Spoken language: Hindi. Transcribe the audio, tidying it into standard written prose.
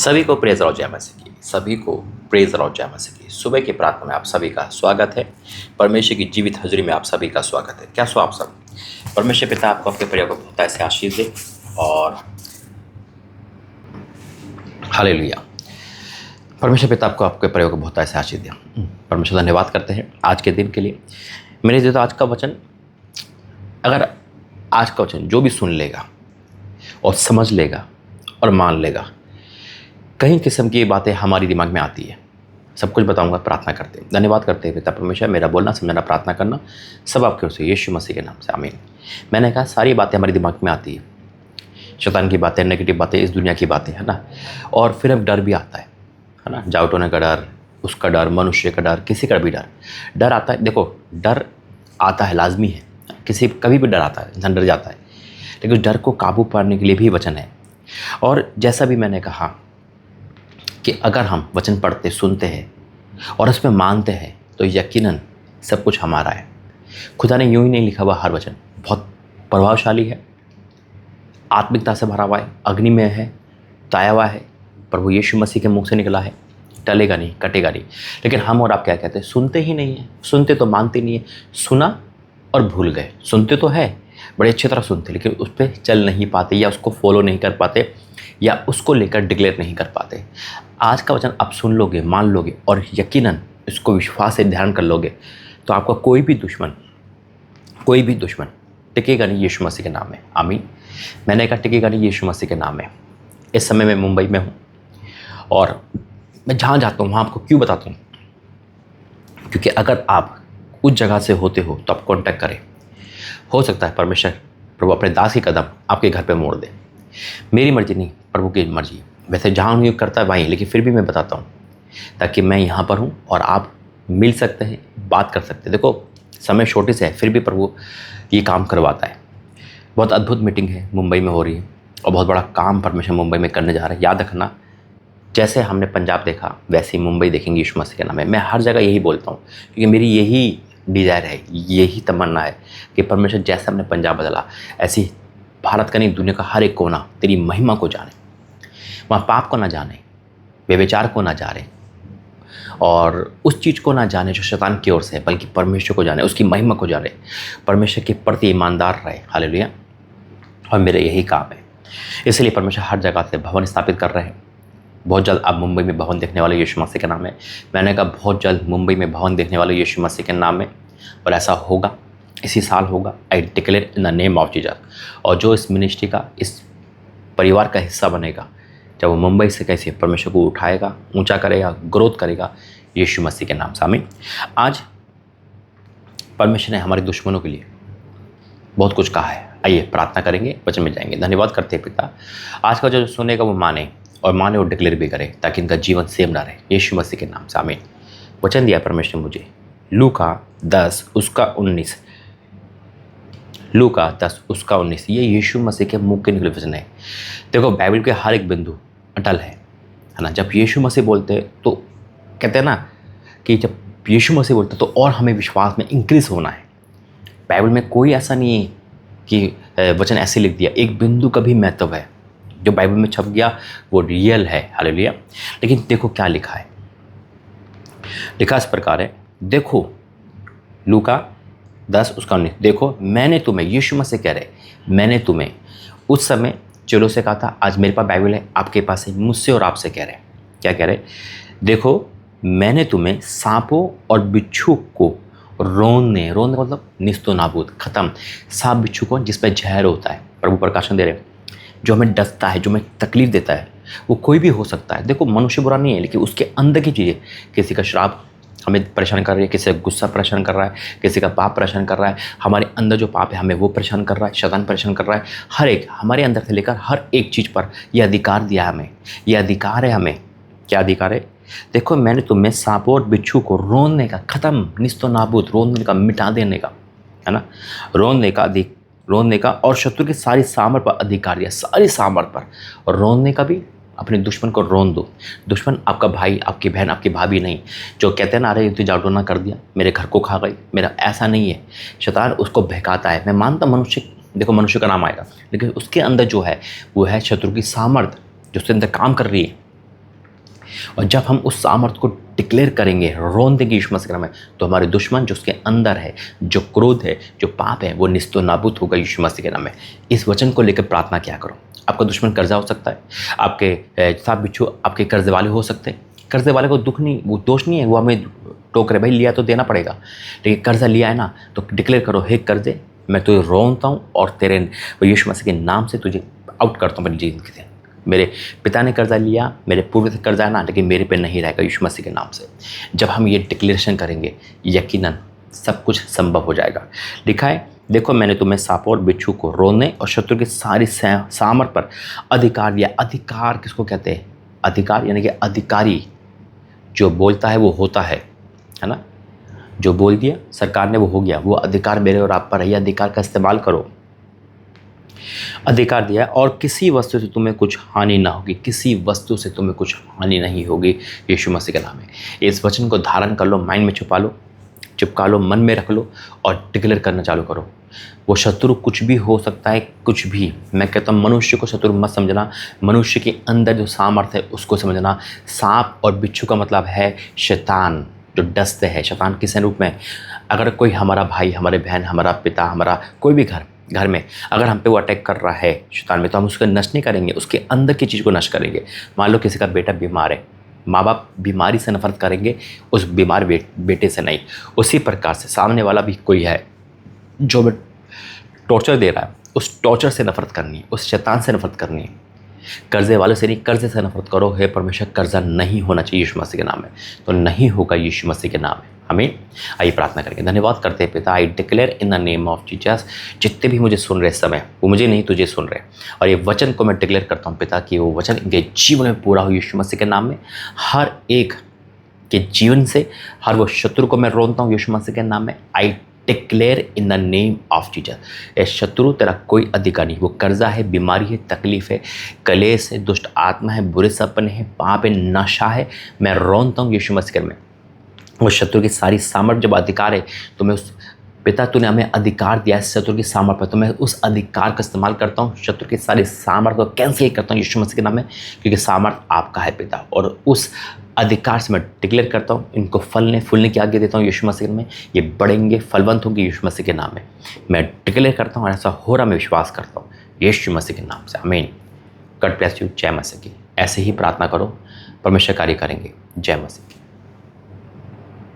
सभी को प्रेज और जय मसीह की। सभी को प्रेज और जय मसीह की। सुबह की प्रार्थना में आप सभी का स्वागत है। परमेश्वर की जीवित हजूरी में आप सभी का स्वागत है। क्या सो आप सब। परमेश्वर पिता आपको आपके परिवार को बहुत ऐसे आशीष दे और हालेलुया। परमेश्वर पिता आपको आपके परिवार को बहुत ऐसे आशीष दे। परमेश्वर धन्यवाद करते हैं आज के दिन के लिए। मेरे जो आज का वचन, अगर आज का वचन जो भी सुन लेगा और समझ लेगा और मान लेगा, कई किस्म की बातें हमारी दिमाग में आती है। सब कुछ बताऊंगा प्रार्थना करते हैं। धन्यवाद करते हैं पिता परमेश्वर, मेरा बोलना समझना प्रार्थना करना सब आपके ओर से यीशु मसीह के नाम से आमीन। मैंने कहा सारी बातें हमारी दिमाग में आती है, शैतान की बातें, नेगेटिव बातें, इस दुनिया की बातें, है ना। और फिर अब डर भी आता है ना। जाउट होने का डर, उसका डर, मनुष्य का डर, किसी का भी डर आता है। देखो, डर आता है, लाजमी है, किसी कभी भी डर आता है, इंसान डर जाता है, लेकिन उस डर को काबू पाने के लिए भी वचन है। और जैसा भी मैंने कहा कि अगर हम वचन पढ़ते सुनते हैं और उसमें मानते हैं तो यकीनन सब कुछ हमारा है। खुदा ने यूं ही नहीं लिखा हुआ, हर वचन बहुत प्रभावशाली है, आत्मिकता से भरा हुआ है, अग्नि में है, ताया हुआ है, प्रभु यीशु मसीह के मुख से निकला है, टलेगा नहीं, कटेगा नहीं। लेकिन हम और आप क्या कहते हैं? सुनते ही नहीं है। सुनते तो मानते नहीं है। सुना और भूल गए। सुनते तो है, बड़े अच्छी तरह सुनते, लेकिन उस पर चल नहीं पाते, या उसको फॉलो नहीं कर पाते, या उसको लेकर डिक्लेयर नहीं कर पाते। आज का वचन आप सुन लोगे, मान लोगे और यकीनन इसको विश्वास से ध्यान कर लोगे तो आपका कोई भी दुश्मन टिकेगा नहीं यीशु मसीह के नाम में। आमीन। मैंने कहा टिकेगा नहीं यीशु मसीह के नाम में। इस समय मैं मुंबई में हूँ और मैं जहाँ जाता हूँ वहाँ आपको क्यों बताता हूँ, क्योंकि अगर आप उस जगह से होते हो तो आप कॉन्टैक्ट करें। हो सकता है परमेश्वर प्रभु अपने दास की कदम आपके घर पे मोड़ दे। मेरी मर्जी नहीं, प्रभु की मर्जी। वैसे जहाँ नियुक्त करता है वहीं, लेकिन फिर भी मैं बताता हूँ ताकि मैं यहाँ पर हूँ और आप मिल सकते हैं, बात कर सकते हैं। देखो समय छोटे से है, फिर भी प्रभु ये काम करवाता है। बहुत अद्भुत मीटिंग है मुंबई में हो रही है और बहुत बड़ा काम परमेश्वर मुंबई में करने जा रहा है। याद रखना, जैसे हमने पंजाब देखा वैसे ही मुंबई देखेंगे यीशु मसीह के नाम में। मैं हर जगह यही बोलता हूँ क्योंकि मेरी यही डिज़ायर है, यही तमन्ना है कि परमेश्वर जैसे हमने पंजाब बदला, ऐसी भारत का नहीं, दुनिया का हर एक कोना तेरी महिमा को जाने, वहाँ पाप को ना जाने, व्यभिचार को ना जाने और उस चीज़ को ना जाने जो शैतान की ओर से है, बल्कि परमेश्वर को जाने, उसकी महिमा को जाने, परमेश्वर के प्रति ईमानदार रहे। हालेलुया। और मेरा यही काम है, इसलिए परमेश्वर हर जगह से भवन स्थापित कर रहे हैं। बहुत जल्द आप मुंबई में भवन देखने वाले यीशु मसीह के नाम है। मैंने कहा बहुत जल्द मुंबई में भवन देखने वाले यीशु मसीह के नाम है, और ऐसा होगा, इसी साल होगा। I declare in the name of Jesus. और जो इस मिनिस्ट्री का, इस परिवार का हिस्सा बनेगा, जब वो मुंबई से कैसे परमेश्वर को उठाएगा, ऊंचा करेगा, ग्रोथ करेगा यीशु मसीह के नाम से। आमीन। आज परमेश्वर ने हमारे दुश्मनों के लिए बहुत कुछ कहा है। आइए प्रार्थना करेंगे, वचन में जाएंगे। धन्यवाद करते हैं पिता, आज का जो सुनेगा वो माने और डिक्लेयर भी करे ताकि इनका जीवन सेम ना रहे यीशु मसीह के नाम से। आमीन। वचन दिया परमेश्वर ने मुझे, लूका 10 उसका 19, लूका 10 उसका 19। ये यीशु मसीह के मुख के निकले वचन है। देखो बाइबल के हर एक बिंदु अटल है ना। जब यीशु मसीह बोलते हैं तो कहते हैं ना कि जब यीशु मसीह बोलते हैं तो और हमें विश्वास में इंक्रीज होना है। बाइबल में कोई ऐसा नहीं है कि वचन ऐसे लिख दिया, एक बिंदु का भी महत्व है। जो बाइबल में छप गया वो रियल है। हालेलुया। लेकिन देखो क्या लिखा है। लिखा इस प्रकार है, देखो लूका 10 उसका 19, देखो मैंने तुम्हें, यीशु मसीह कह रहे, मैंने तुम्हें उस समय चेलों से कहा था। आज मेरे पास बाइबल है, आपके पास है, मुझसे और आपसे कह रहे। क्या कह रहे? देखो मैंने तुम्हें सांपों और बिच्छू को रोने मतलब निस्तो नाबूद, खत्म, सांप बिच्छू को जिस पर जहर होता है, प्रभु प्रकाशन दे रहे, जो हमें डसता है, जो हमें तकलीफ देता है, वो कोई भी हो सकता है। देखो मनुष्य बुरा नहीं है, लेकिन उसके अंदर की चीज़ें, किसी का श्राप हमें परेशान कर रही है, किसी का गुस्सा परेशान कर रहा है, किसी का पाप परेशान कर रहा है, हमारे अंदर जो पाप है हमें वो परेशान कर रहा है, शैतान परेशान कर रहा है। हर एक हमारे अंदर से लेकर हर एक चीज़ पर यह अधिकार दिया है हमें, यह अधिकार है हमें। क्या अधिकार है? देखो मैंने तुम्हें सांपों और बिच्छू को रोने का, खत्म, निस्तो नाबूद, रोने का, मिटा देने का, है ना, रोने का और शत्रु की सारी सामर्थ पर अधिकार दिया, सारी सामर्थ पर। और रोने का भी, अपने दुश्मन को रोन दो। दुश्मन आपका भाई, आपकी बहन, आपकी भाभी नहीं, जो कहते हैं ना अरे तू जाडोना कर दिया, मेरे घर को खा गई, मेरा, ऐसा नहीं है। शैतान उसको बहकाता है। मैं मानता मनुष्य, देखो मनुष्य का नाम आएगा, लेकिन उसके अंदर जो है वो है शत्रु की सामर्थ, जो उसके अंदर काम कर रही है। और जब हम उस सामर्थ्य को डिक्लेयर करेंगे, रोन देंगे यीशु मसीह के नाम में, तो हमारे दुश्मन जो उसके अंदर है, जो क्रोध है, जो पाप है, वो निस्तो नाबूद होगा यीशु मसीह के नाम में। इस वचन को लेकर प्रार्थना क्या करो। आपका दुश्मन कर्जा हो सकता है, आपके सांप बिच्छू आपके कर्जे वाले हो सकते हैं। कर्जे वाले को दुख नहीं, वो दोष नहीं है, वो हमें टोक रहे, भाई लिया तो देना पड़ेगा, लेकिन कर्जा लिया है ना, तो डिक्लेयर करो, हे कर्जे मैं तुझे रोनता हूँ और तेरे यीशु मसीह के नाम से तुझे आउट करता हूँ अपनी जिंदगी से। मेरे पिता ने कर्जा लिया, मेरे पूर्व से कर्जा है ना, लेकिन मेरे पे नहीं रहेगा यीशु मसीह के नाम से। जब हम ये डिक्लेरेशन करेंगे, यकीनन सब कुछ संभव हो जाएगा। लिखा है, देखो मैंने तुम्हें सांपों और बिच्छू को रोने और शत्रु की सारी सामर्थ पर अधिकार दिया। अधिकार किसको कहते हैं? अधिकार यानी कि अधिकारी जो बोलता है वो होता है ना। जो बोल दिया सरकार ने वो हो गया। वो अधिकार मेरे और आप पर है, अधिकार का इस्तेमाल करो। अधिकार दिया और किसी वस्तु से तुम्हें कुछ हानि ना होगी, किसी वस्तु से तुम्हें कुछ हानि नहीं होगी यीशु मसीह के नाम में। इस वचन को धारण कर लो, माइंड में छुपा लो, चिपका लो, मन में रख लो और डिक्लेयर करना चालू करो। वो शत्रु कुछ भी हो सकता है, कुछ भी। मैं कहता हूँ मनुष्य को शत्रु मत समझना, मनुष्य के अंदर जो सामर्थ्य है उसको समझना। सांप और बिच्छू का मतलब है शैतान जो डसते हैं। शैतान किस रूप में? अगर कोई हमारा भाई, हमारे बहन, हमारा पिता, हमारा कोई भी घर में अगर हम पे वो अटैक कर रहा है शैतान में, तो हम उसको नष्ट नहीं करेंगे, उसके अंदर की चीज़ को नष्ट करेंगे। मान लो किसी का बेटा बीमार है, माँ बाप बीमारी से नफरत करेंगे, उस बीमार बेटे से नहीं। उसी प्रकार से सामने वाला भी कोई है जो टॉर्चर दे रहा है, उस टॉर्चर से नफरत करनी है, उस शैतान से नफरत करनी है। कर्जे वाले से नहीं, कर्जे से नफरत करो। हे परमेश्वर, कर्जा नहीं होना चाहिए यीशु मसीह के नाम में, तो नहीं होगा यीशु मसीह के नाम में। हमें आइए प्रार्थना करेंगे। धन्यवाद करते हैं पिता। I declare in the name of Jesus, जितने भी मुझे सुन रहे इस समय, वो मुझे नहीं तुझे सुन रहे, और ये वचन को मैं डिक्लेयर करता हूँ पिता कि वो वचन इनके जीवन में पूरा हो यीशु मसीह के नाम में। हर एक के जीवन से हर वो शत्रु को मैं रोनता हूँ यीशु मसीह के नाम में। I declare in the name of Jesus, ये शत्रु तेरा कोई अधिकार नहीं। वो कर्जा है, बीमारी है, तकलीफ है, कलेश है, दुष्ट आत्मा है, बुरे सपने हैं, पाप है, नशा है, मैं रोनता हूँ यीशु मसीह में। वो शत्रु की सारी सामर्थ जब अधिकार है, तो मैं उस पिता तूने हमें अधिकार दिया है शत्रु की सामर्थ पर, तो मैं उस अधिकार का इस्तेमाल करता हूँ, शत्रु की सारी सामर्थ को कैंसिल करता हूँ यीशु मसीह के नाम में, क्योंकि सामर्थ आपका है पिता। और उस अधिकार से मैं डिक्लेयर करता हूँ, इनको फलने फूलने की आज्ञा देता हूँ यीशु मसीह में। ये बढ़ेंगे, फलवंत होंगे यीशु मसीह के नाम में। मैं डिक्लेयर करता हूँ और ऐसा हो रहा मैं विश्वास करता हूँ यीशु मसीह के नाम से। आमीन। God bless you. जय मसीह की। ऐसे ही प्रार्थना करो, परमेश्वर कार्य करेंगे। जय मसीह की।